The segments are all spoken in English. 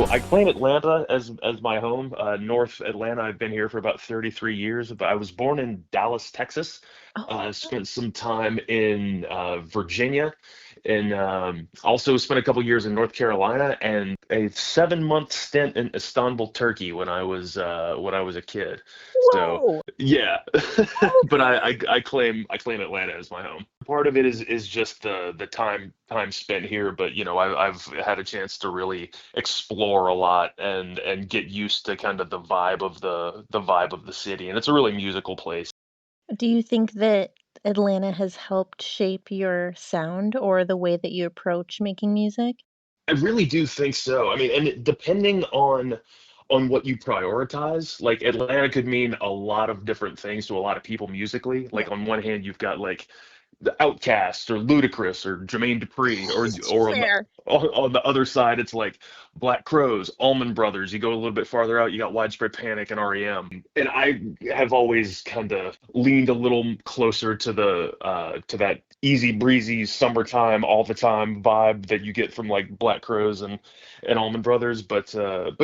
So I claim Atlanta as my home. North Atlanta. I've been here for about 33 years, but I was born in Dallas, Texas. Oh, Spent some time in Virginia, and also spent a couple years in North Carolina, and a 7 month stint in Istanbul, Turkey, when I was a kid. So whoa. yeah, but Okay. I claim Atlanta as my home. Part of it is just the time spent here, but I've had a chance to really explore a lot and get used to kind of the vibe of the city, and it's a really musical place. Do you think that Atlanta has helped shape your sound or the way that you approach making music? I really do think so. I mean, depending on what you prioritize, like Atlanta could mean a lot of different things to a lot of people musically. Yeah. Like on one hand, you've got like the Outcast or Ludacris or Jermaine Dupri, or Fair. on the other side, it's like Black Crows, Allman Brothers. You go a little bit farther out, you got Widespread Panic and REM. And I have always kind of leaned a little closer to that easy breezy summertime all the time vibe that you get from like Black Crows and Allman Brothers. But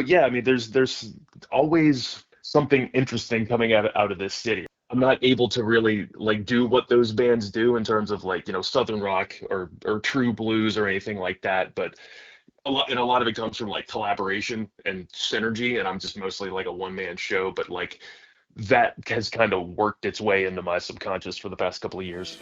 yeah, I mean, there's always something interesting coming out of this city. I'm not able to really like do what those bands do in terms of like, Southern rock or true blues or anything like that. But a lot of it comes from like collaboration and synergy, and I'm just mostly like a one man show. But like that has kind of worked its way into my subconscious for the past couple of years.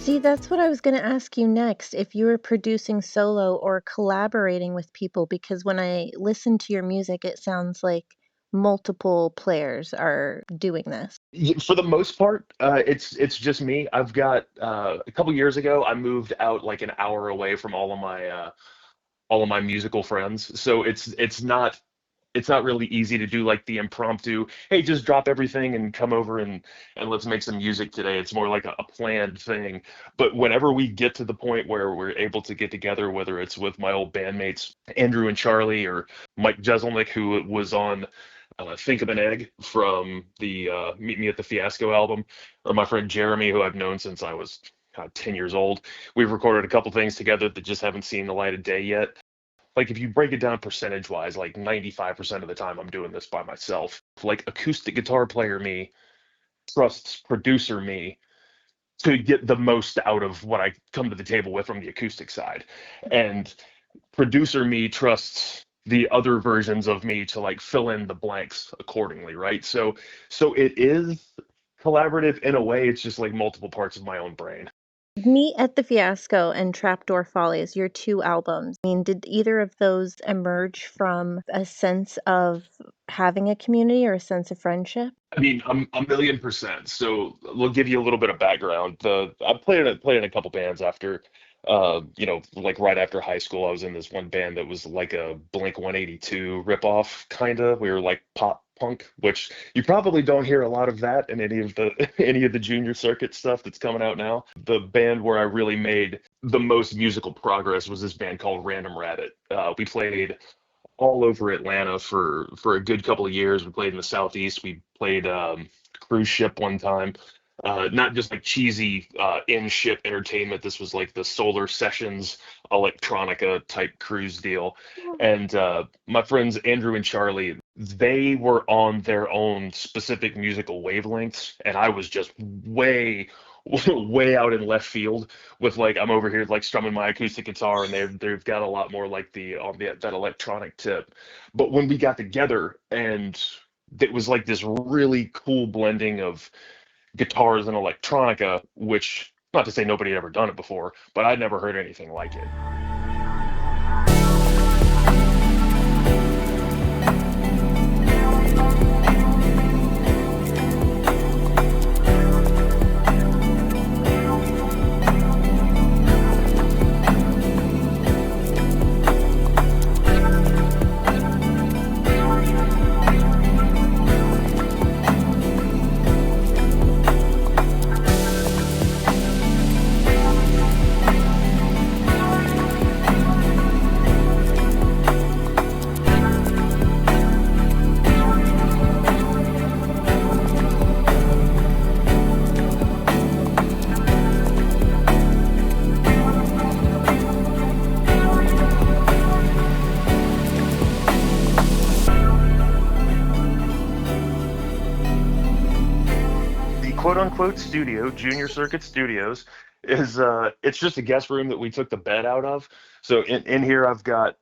See, that's what I was going to ask you next, if you were producing solo or collaborating with people, because when I listen to your music, it sounds like multiple players are doing this. For the most part, it's just me. I've got a couple years ago, I moved out like an hour away from all of my musical friends. So it's not really easy to do like the impromptu, hey, just drop everything and come over and let's make some music today. It's more like a planned thing. But whenever we get to the point where we're able to get together, whether it's with my old bandmates Andrew and Charlie, or Mike Jeselnik, who was on Think of an Egg from the Meet Me at the Fiasco album, or my friend Jeremy, who I've known since I was 10 years old. We've recorded a couple things together that just haven't seen the light of day yet. Like if you break it down percentage wise, like 95% of the time I'm doing this by myself. Like acoustic guitar player me trusts producer me to get the most out of what I come to the table with from the acoustic side. And producer me trusts the other versions of me to like fill in the blanks accordingly, right? So it is collaborative in a way. It's just like multiple parts of my own brain. Meet at the Fiasco and Trapdoor Follies, your two albums. I mean, did either of those emerge from a sense of having a community or a sense of friendship? I mean, I'm a million percent. So we'll give you a little bit of background. I played in a couple bands after, like right after high school. I was in this one band that was like a Blink 182 ripoff, kind of. We were like pop punk, which you probably don't hear a lot of that in any of the any of the junior circuit stuff that's coming out now. The band where I really made the most musical progress was this band called Random Rabbit. We played all over Atlanta for a good couple of years. We played in the Southeast. We played cruise ship one time. Not just like cheesy in-ship entertainment. This was like the Solar Sessions electronica type cruise deal. And my friends Andrew and Charlie, they were on their own specific musical wavelengths, and I was just way, way out in left field with like I'm over here like strumming my acoustic guitar, and they've got a lot more like the on the that electronic tip. But when we got together, and it was like this really cool blending of guitars and electronica, which not to say nobody had ever done it before, but I'd never heard anything like it. unquote studio, Junior Circuit Studios, is it's just a guest room that we took the bed out of. So in here I've got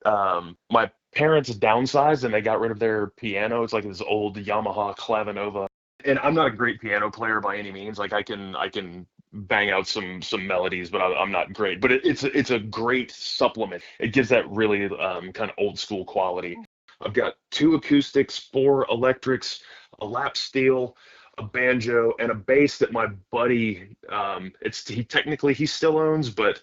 my parents downsized and they got rid of their piano. It's like this old Yamaha Clavinova. And I'm not a great piano player by any means. Like I can bang out some melodies, but I'm not great. But it's a great supplement. It gives that really kind of old school quality. I've got two acoustics, four electrics, a lap steel, a banjo, and a bass that my buddy he still owns, but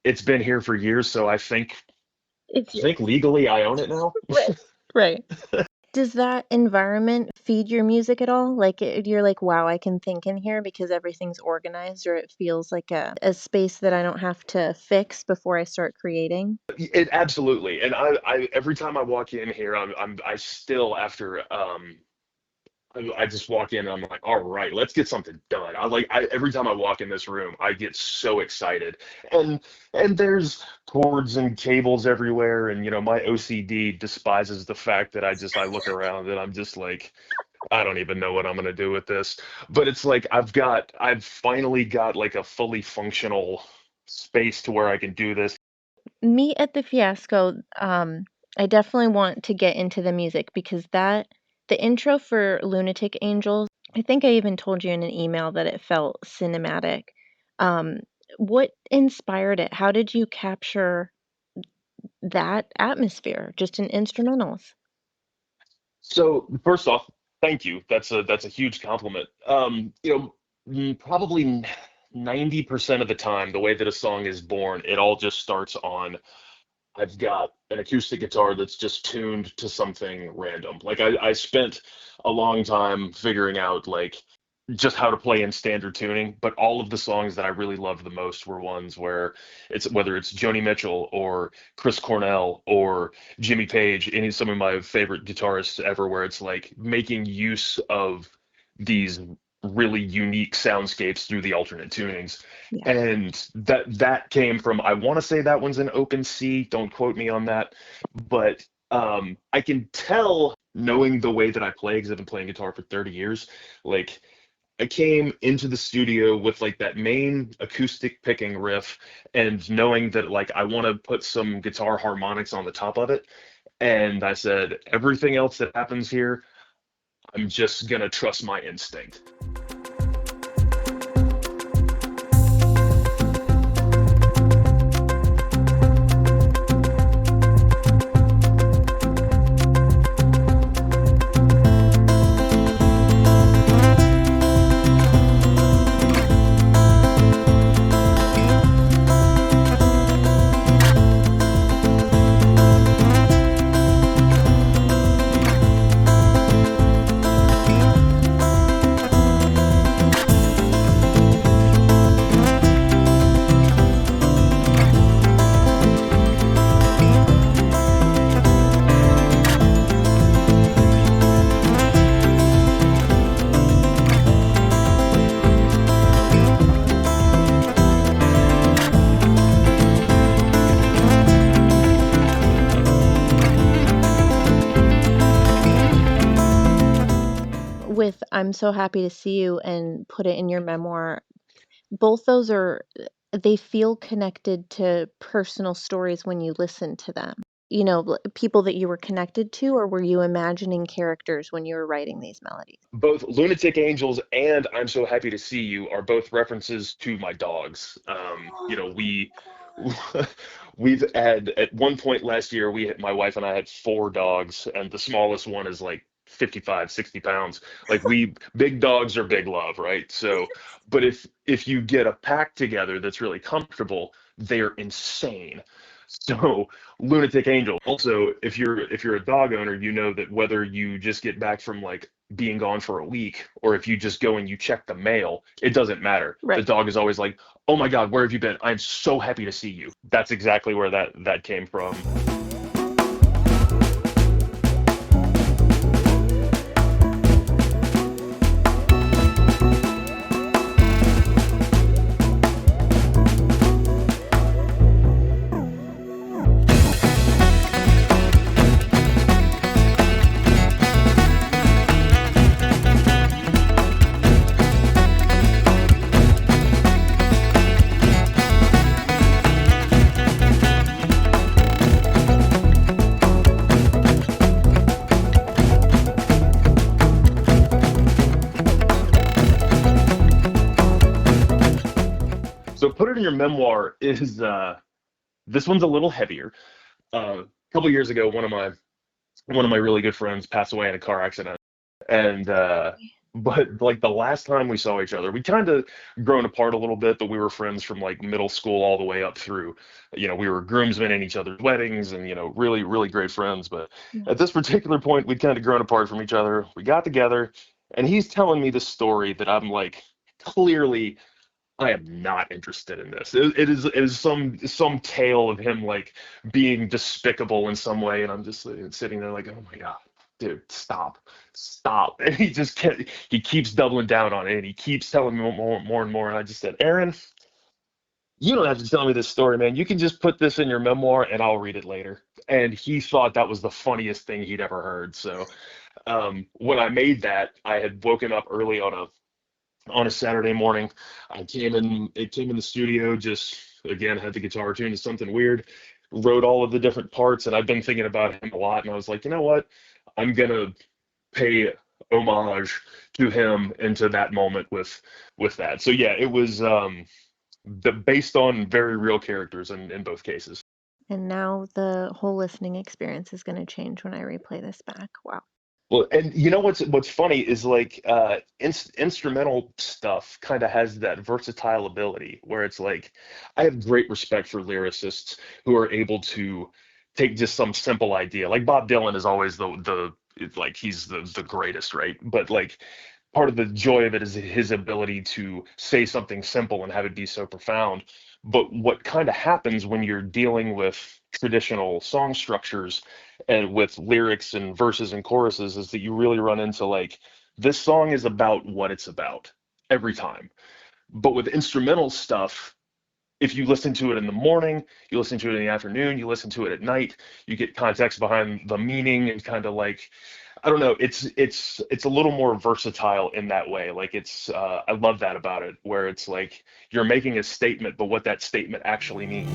it's been here for years, so It's I think legally I own it now. right. Right. Does that environment feed your music at all? Like you're like, wow, I can think in here because everything's organized, or it feels like a space that I don't have to fix before I start creating? It absolutely. And I every time I walk in here, I still after I just walk in and I'm like, all right, let's get something done. Every time I walk in this room, I get so excited. And there's cords and cables everywhere. And my OCD despises the fact that I look around and I'm just like, I don't even know what I'm gonna do with this. But it's like I've finally got like a fully functional space to where I can do this. Meet at the Fiasco, I definitely want to get into the music because the intro for Lunatic Angels, I think I even told you in an email that it felt cinematic. Um, what inspired it? How did you capture that atmosphere just in instrumentals? So first off, thank you. That's a huge compliment. Probably 90% of the time, the way that a song is born, it all just starts on I've got an acoustic guitar that's just tuned to something random. Like I spent a long time figuring out like just how to play in standard tuning, but all of the songs that I really loved the most were ones where it's whether it's Joni Mitchell or Chris Cornell or Jimmy Page, any some of my favorite guitarists ever, where it's like making use of these really unique soundscapes through the alternate tunings. Yeah. And that came from I want to say that one's an open C, don't quote me on that, but I can tell knowing the way that I play because I've been playing guitar for 30 years, like I came into the studio with like that main acoustic picking riff and knowing that like I want to put some guitar harmonics on the top of it. And I said, everything else that happens here, I'm just gonna trust my instinct. With I'm So Happy to See You and Put It in Your Memoir, both those they feel connected to personal stories when you listen to them. People that you were connected to, or were you imagining characters when you were writing these melodies? Both Lunatic Angels and I'm So Happy to See You are both references to my dogs. We've had at one point last year, my wife and I had four dogs, and the smallest one is like 55, 60 pounds. Like big dogs are big love, right? So, but if you get a pack together that's really comfortable, they're insane. So Lunatic Angel. Also, if you're a dog owner, you know that whether you just get back from like being gone for a week or if you just go and you check the mail, it doesn't matter. The Right. dog is always like, "Oh my God, where have you been? I'm so happy to see you." That's exactly where that came from. So put it in your memoir is this one's a little heavier. A couple years ago, one of my really good friends passed away in a car accident. And but like the last time we saw each other, we kind of grown apart a little bit, but we were friends from like middle school all the way up through, we were groomsmen in each other's weddings and really, really great friends. But Yeah. at this particular point, we'd kind of grown apart from each other. We got together and he's telling me this story that I'm like, clearly I am not interested in this. It is some tale of him like being despicable in some way, and I'm just sitting there like, oh my God, dude, stop, stop. And he keeps doubling down on it, and he keeps telling me more and more. And I just said, Aaron, you don't have to tell me this story, man. You can just put this in your memoir, and I'll read it later. And he thought that was the funniest thing he'd ever heard. So when I made that, I had woken up early on a Saturday morning. It came in the studio, just again, had the guitar tuned to something weird, wrote all of the different parts, and I've been thinking about him a lot, and I was like, you know what? I'm gonna pay homage to him and to that moment with that. So yeah, it was based on very real characters in both cases. And now the whole listening experience is going to change when I replay this back. Wow. Well, and what's funny is like instrumental stuff kind of has that versatile ability where it's like I have great respect for lyricists who are able to take just some simple idea. Like Bob Dylan is always the it's like he's the greatest, right? But like part of the joy of it is his ability to say something simple and have it be so profound. But what kind of happens when you're dealing with traditional song structures and with lyrics and verses and choruses is that you really run into like this song is about what it's about every time. But with instrumental stuff, if you listen to it in the morning, you listen to it in the afternoon, you listen to it at night, you get context behind the meaning and kind of like I don't know, it's a little more versatile in that way. Like it's I love that about it, where it's like you're making a statement, but what that statement actually means.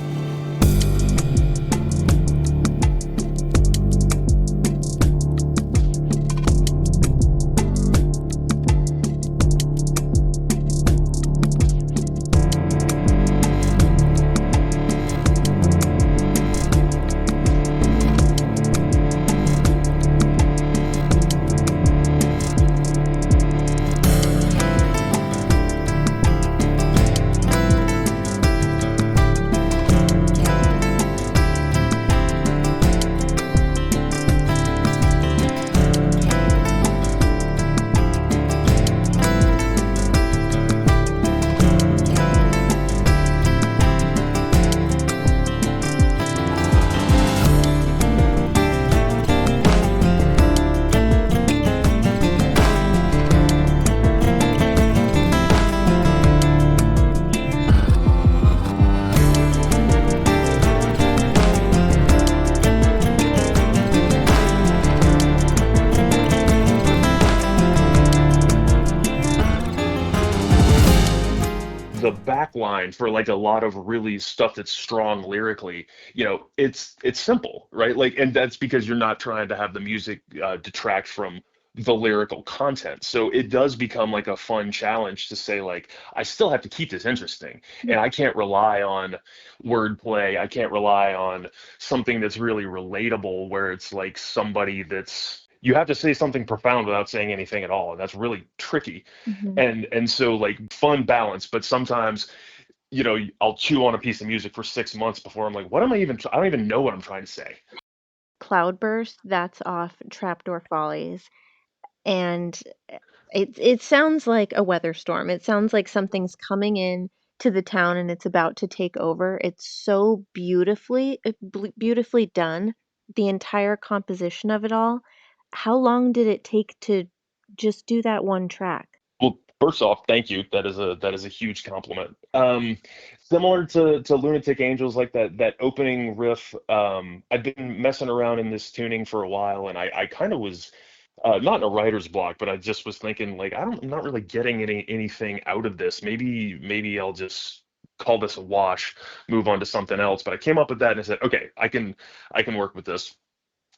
The back line for like a lot of really stuff that's strong lyrically, it's simple, right? Like, and that's because you're not trying to have the music detract from the lyrical content. So it does become like a fun challenge to say like, I still have to keep this interesting, and I can't rely on wordplay. I can't rely on something that's really relatable, where it's like somebody that's you have to say something profound without saying anything at all, and that's really tricky Hmm. and so like fun balance, but sometimes I'll chew on a piece of music for 6 months before I'm like, what am I even I don't even know what I'm trying to say. Cloudburst, that's off Trapdoor Follies. And it sounds like a weather storm. It sounds like something's coming in to the town and it's about to take over. It's so beautifully done. The entire composition of it all. How long did it take to just do that one track? Well, first off, thank you. That is a huge compliment. Similar to Lunatic Angels, like that opening riff. I've been messing around in this tuning for a while, and I kind of was not in a writer's block, but I just was thinking like I'm not really getting anything out of this. Maybe I'll just call this a wash, move on to something else. But I came up with that and I said, okay, I can work with this.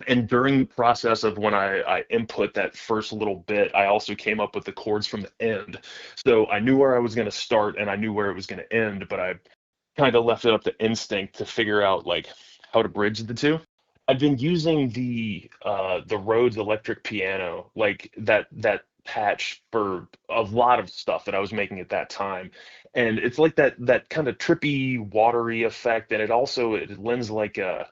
And during the process of when I input that first little bit, I also came up with the chords from the end. So I knew where I was going to start and I knew where it was going to end, but I kind of left it up to instinct to figure out like how to bridge the two. I've been using the Rhodes electric piano, like that patch for a lot of stuff that I was making at that time. And it's like that kind of trippy, watery effect, and it lends like a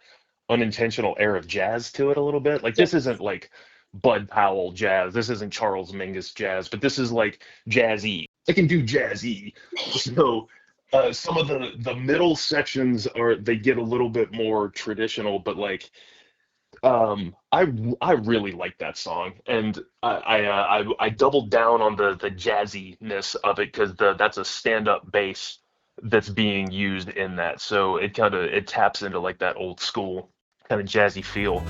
unintentional air of jazz to it a little bit. Like this isn't Yes. like Bud Powell jazz. This isn't Charles Mingus jazz, but this is like jazzy. I can do jazzy. So some of the middle sections are they get a little bit more traditional, but like I really like that song, and I doubled down on the jazziness of it because the that's a stand-up bass that's being used in that, so it taps into like that old school kind of jazzy feel.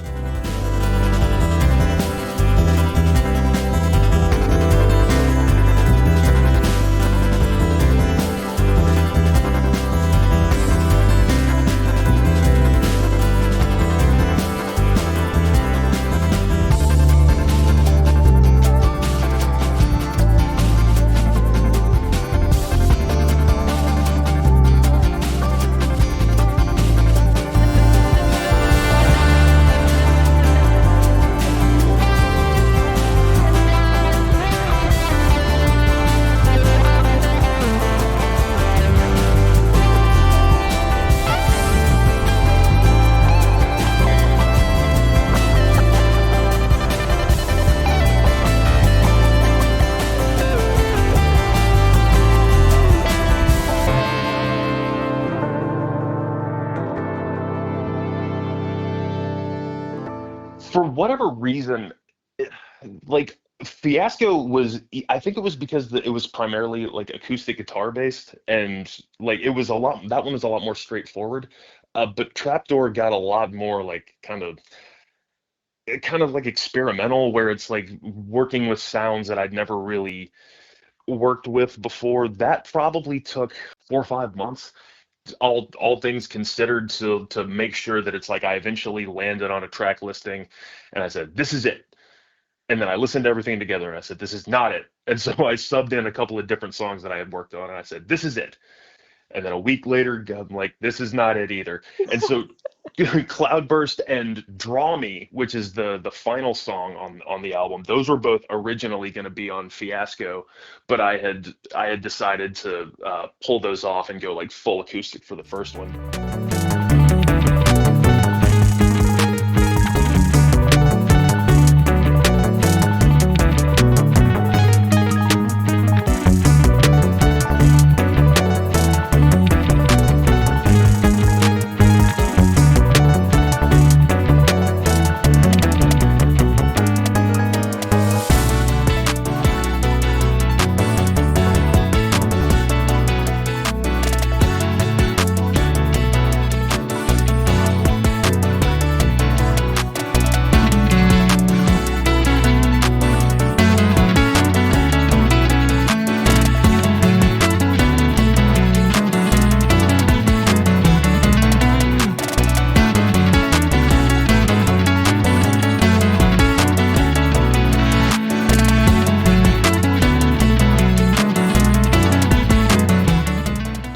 For whatever reason, it- like Fiasco was, I think it was because it was primarily like acoustic guitar based, and like it was a lot, that one was a lot more straightforward. But Trapdoor got a lot more like kind of like experimental, where it's like working with sounds that I'd never really worked with before. That probably took 4 or 5 months, all things considered, to make sure that it's like I eventually landed on a track listing and I said, this is it. And then I listened to everything together and I said, this is not it. And so I subbed in a couple of different songs that I had worked on and I said, this is it. And then a week later, I'm like, this is not it either. And so Cloudburst and Draw Me, which is the final song on the album, those were both originally going to be on Fiasco, but I had decided to pull those off and go like full acoustic for the first one.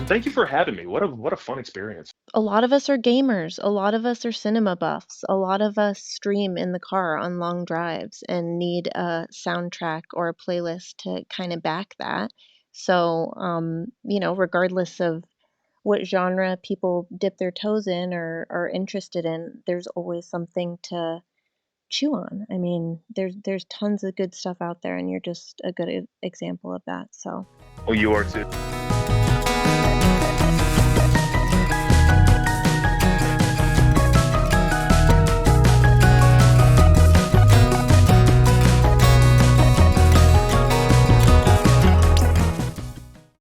Thank you for having me. What a fun experience. A lot of us are gamers, a lot of us are cinema buffs, a lot of us stream in the car on long drives and need a soundtrack or a playlist to kind of back that. So, regardless of what genre people dip their toes in or are interested in, there's always something to chew on. I mean, there's tons of good stuff out there, and you're just a good example of that. So. Oh, you are too.